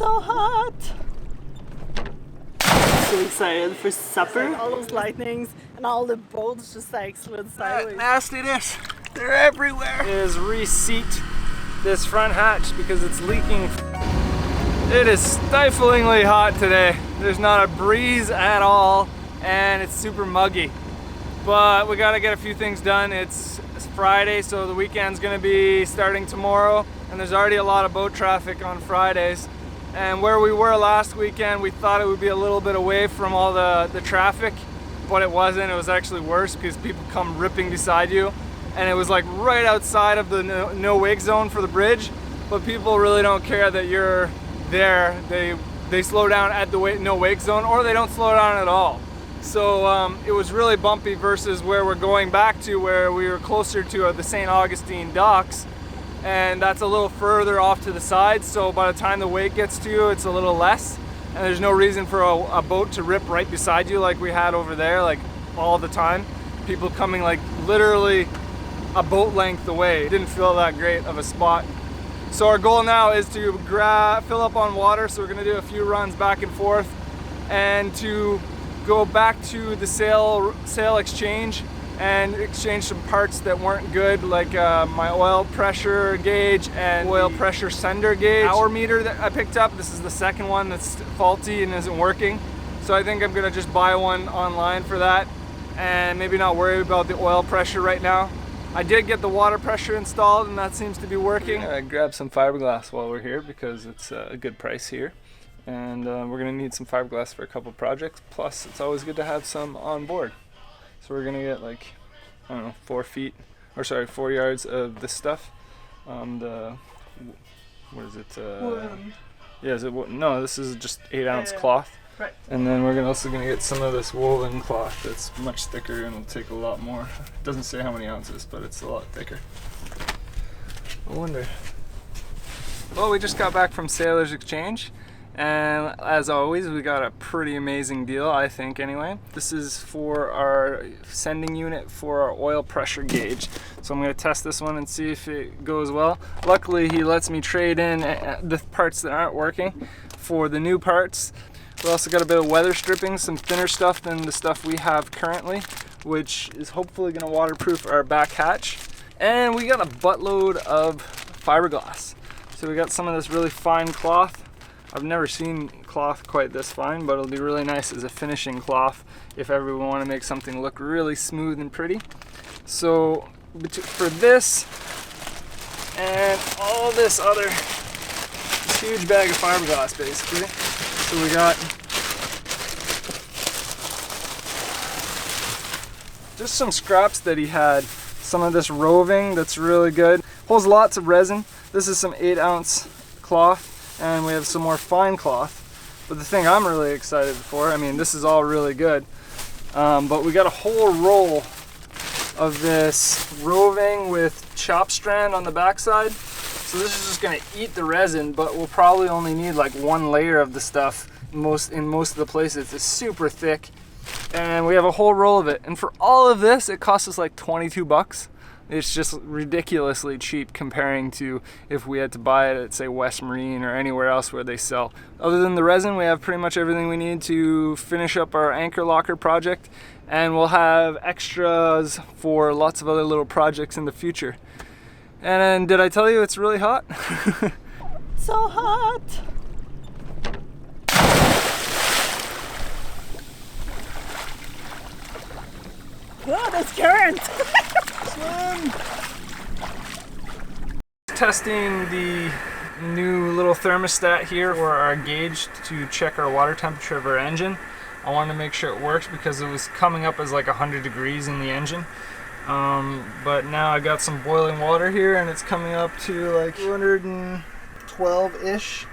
So hot! So excited for supper. Like all those lightnings and all the boats just like slid sideways. Nastiness! They're everywhere! Is reseat this front hatch because it's leaking. It is stiflingly hot today. There's not a breeze at all and it's super muggy. But we gotta get a few things done. It's Friday, so the weekend's gonna be starting tomorrow, and there's already a lot of boat traffic on Fridays. And where we were last weekend, we thought it would be a little bit away from all the traffic, but it wasn't. It was actually worse because people come ripping beside you, and it was like right outside of the no wake zone for the bridge, but people really don't care that you're there. They slow down at the no wake zone, or they don't slow down at all. So it was really bumpy versus where we're going back to, where we were closer to the St. Augustine docks, and that's a little further off to the side, so by the time the wake gets to you it's a little less, and there's no reason for a boat to rip right beside you like we had over there, like all the time. People coming like literally a boat length away. It didn't feel that great of a spot. So our goal now is to fill up on water, so we're going to do a few runs back and forth, and to go back to the sail exchange and exchange some parts that weren't good, like my oil pressure gauge and oil pressure sender gauge. Hour meter that I picked up, this is the second one that's faulty and isn't working. So I think I'm gonna just buy one online for that and maybe not worry about the oil pressure right now. I did get the water pressure installed and that seems to be working. I grabbed some fiberglass while we're here because it's a good price here. And we're gonna need some fiberglass for a couple projects. Plus, it's always good to have some on board. So we're gonna get like, I don't know, 4 yards of this stuff. What is it? Yeah, is it? No, this is just 8-ounce cloth. Right. And then we're also gonna get some of this woven cloth that's much thicker and will take a lot more. It doesn't say how many ounces, but it's a lot thicker. I wonder. Well, we just got back from Sailor's Exchange. And as always, we got a pretty amazing deal, I think anyway. This is for our sending unit for our oil pressure gauge. So I'm going to test this one and see if it goes well. Luckily, he lets me trade in the parts that aren't working for the new parts. We also got a bit of weather stripping, some thinner stuff than the stuff we have currently, which is hopefully going to waterproof our back hatch. And we got a buttload of fiberglass. So we got some of this really fine cloth. I've never seen cloth quite this fine, but it'll be really nice as a finishing cloth if ever we want to make something look really smooth and pretty. So for this and all this this huge bag of fiberglass basically. So we got just some scraps that he had. Some of this roving that's really good. Holds lots of resin. This is some 8-ounce cloth. And we have some more fine cloth. But the thing I'm really excited for, I mean, this is all really good, but we got a whole roll of this roving with chop strand on the backside. So this is just gonna eat the resin, but we'll probably only need like one layer of the stuff in most of the places. It's super thick, and we have a whole roll of it. And for all of this, it cost us like 22 bucks. It's just ridiculously cheap comparing to if we had to buy it at, say, West Marine or anywhere else where they sell. Other than the resin, we have pretty much everything we need to finish up our anchor locker project, and we'll have extras for lots of other little projects in the future. And then, did I tell you it's really hot? So hot! Oh, that's current! Testing the new little thermostat here for our gauge to check our water temperature of our engine. I wanted to make sure it works because it was coming up as like 100 degrees in the engine. But now I got some boiling water here and it's coming up to like 212-ish,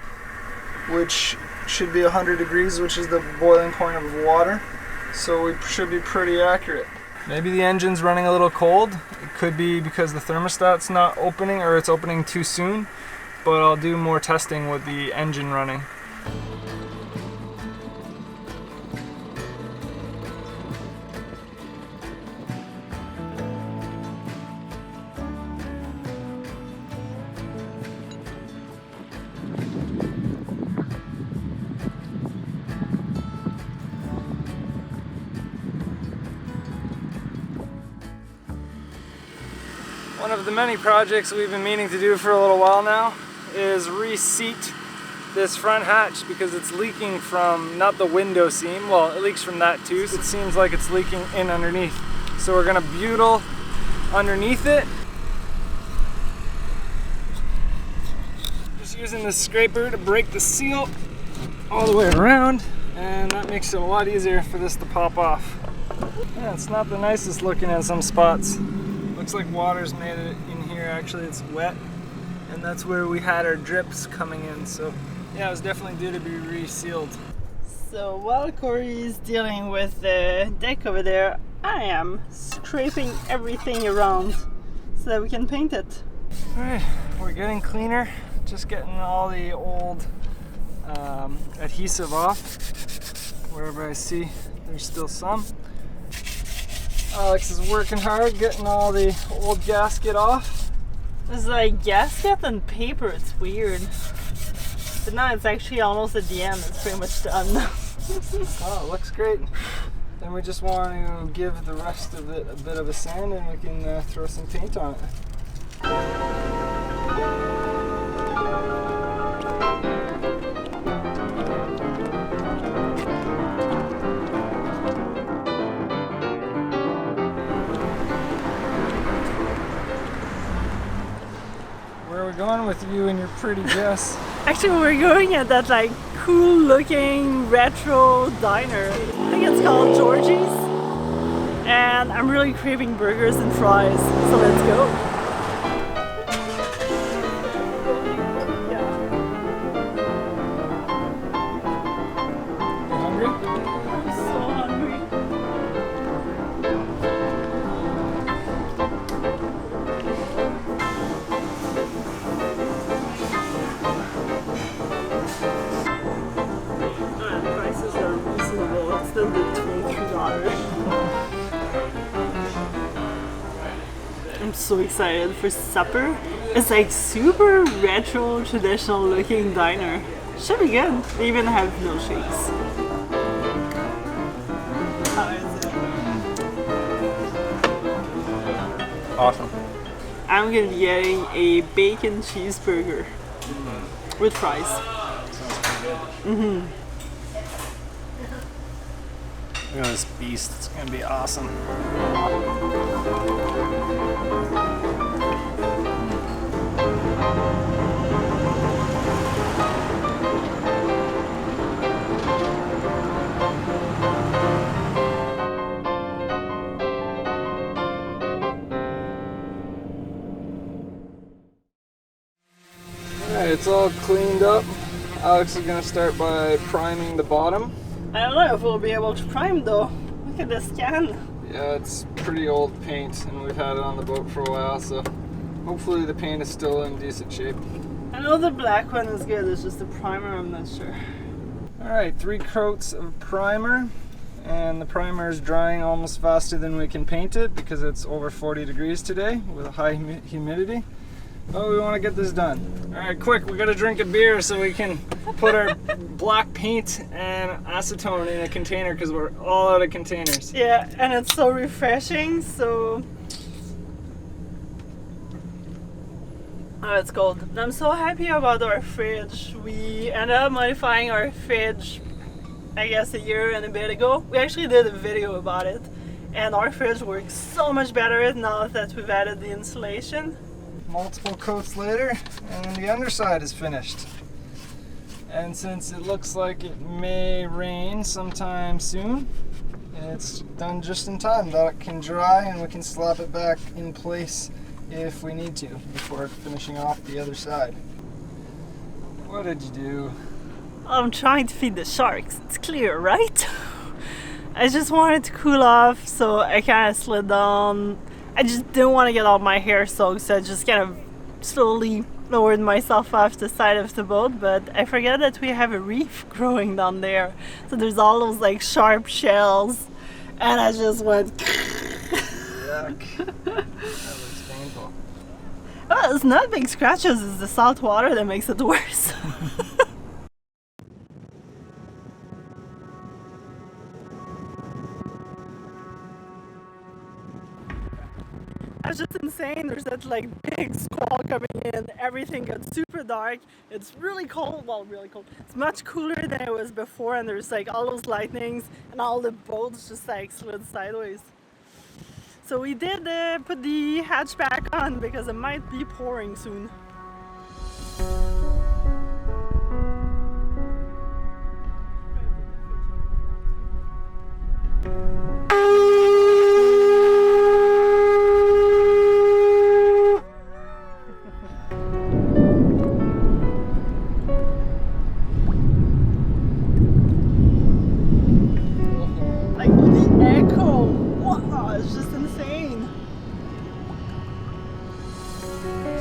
which should be 100 degrees, which is the boiling point of water. So we should be pretty accurate. Maybe the engine's running a little cold. It could be because the thermostat's not opening or it's opening too soon, but I'll do more testing with the engine running. One of the many projects we've been meaning to do for a little while now is reseat this front hatch because it's leaking from, not the window seam, well it leaks from that too, so it seems like it's leaking in underneath. So we're gonna butyl underneath it. Just using this scraper to break the seal all the way around, and that makes it a lot easier for this to pop off. Yeah, it's not the nicest looking in some spots. Looks like water's made it in here. Actually it's wet, and that's where we had our drips coming in, so yeah, it was definitely due to be resealed. So while Corey's dealing with the deck over there, I am scraping everything around so that we can paint it. Alright, we're getting cleaner, just getting all the old adhesive off. Wherever I see there's still some. Alex is working hard getting all the old gasket off. It's like gasket and paper, it's weird. But now it's actually almost at the end, it's pretty much done. Oh, it looks great. Then we just want to give the rest of it a bit of a sand and we can throw some paint on it. Where are we going with you and your pretty dress? Actually, we're going at that like cool looking retro diner. I think it's called Georgie's. And I'm really craving burgers and fries, so let's go. You hungry? I'm so hungry. The prices are reasonable. It's still good $23. I'm so excited for supper. It's like super retro, traditional looking diner. Should be good. They even have milkshakes. How is it? Awesome. I'm gonna be getting a bacon cheeseburger with fries. Mm-hmm. Look at this beast, it's gonna be awesome. Alright, it's all cleaned up. Alex is gonna start by priming the bottom. I don't know if we'll be able to prime though. Look at this can. Yeah, it's pretty old paint and we've had it on the boat for a while, so hopefully the paint is still in decent shape. I know the black one is good, it's just the primer I'm not sure. Alright, 3 coats of primer, and the primer is drying almost faster than we can paint it because it's over 40 degrees today with a high humidity. But we want to get this done. Alright, quick, we gotta drink a beer so we can put our black paint and acetone in a container because we're all out of containers. Yeah, and it's so refreshing, so... Oh, it's cold. I'm so happy about our fridge. We ended up modifying our fridge, I guess a year and a bit ago. We actually did a video about it, and our fridge works so much better now that we've added the insulation. Multiple coats later, and the underside is finished. And since it looks like it may rain sometime soon, it's done just in time. That can dry and we can slap it back in place if we need to before finishing off the other side. What did you do? I'm trying to feed the sharks. It's clear, right? I just wanted to cool off, so I kind of slid down. I just didn't want to get all my hair soaked, so I just kind of slowly lowered myself off the side of the boat, but I forgot that we have a reef growing down there. So there's all those like sharp shells, and I just went... Yuck. That looks painful. Oh, it's not big scratches, it's the salt water that makes it worse. It's just insane. There's that like big squall coming in. Everything got super dark. It's really cold. Well, really cold. It's much cooler than it was before, and there's like all those lightnings and all the boats just like slid sideways. So we did put the hatch back on because it might be pouring soon.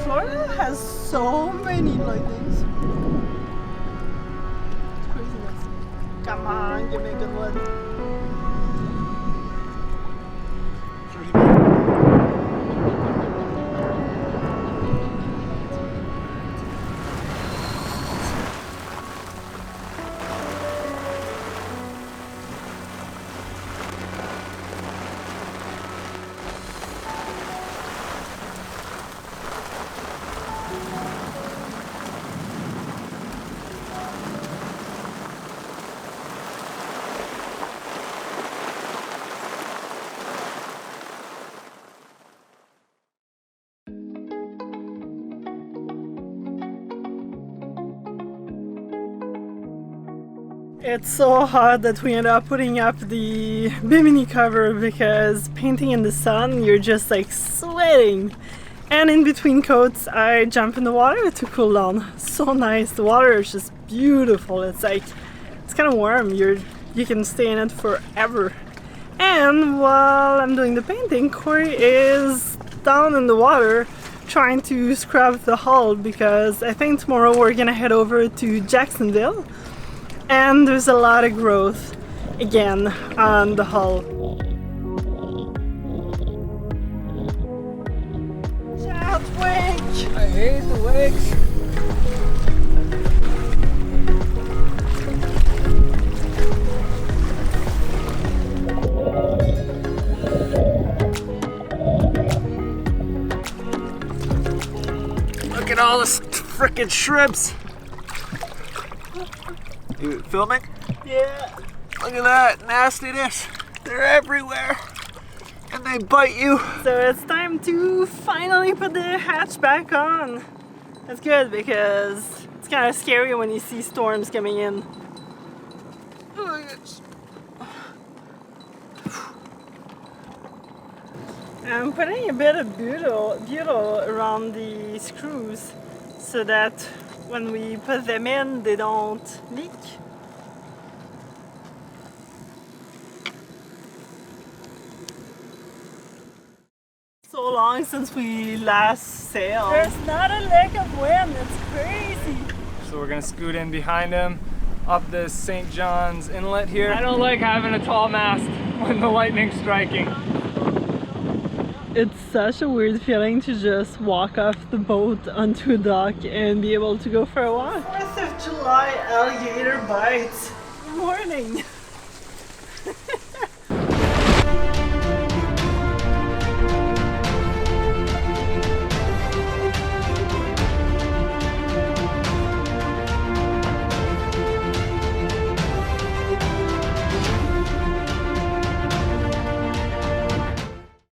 Florida has so many lightnings. It's craziness. Come on, give me a good one. It's so hot that we end up putting up the bimini cover because painting in the sun, you're just like sweating. And in between coats, I jump in the water to cool down. So nice. The water is just beautiful. It's like, it's kind of warm. You can stay in it forever. And while I'm doing the painting, Corey is down in the water trying to scrub the hull because I think tomorrow we're gonna head over to Jacksonville. And there's a lot of growth again on the hull. Chat wake! I hate the wakes. Look at all this frickin' shrimps. You filming? Yeah. Look at that nastiness. They're everywhere. And they bite you. So it's time to finally put the hatch back on. That's good because it's kind of scary when you see storms coming in. I'm putting a bit of butyl around the screws so that when we put them in, they don't leak. So long since we last sailed. There's not a lick of wind, it's crazy. So we're gonna scoot in behind him up this St. John's inlet here. I don't like having a tall mast when the lightning's striking. It's such a weird feeling to just walk off the boat onto a dock and be able to go for a walk. 4th of July alligator bites. Good morning.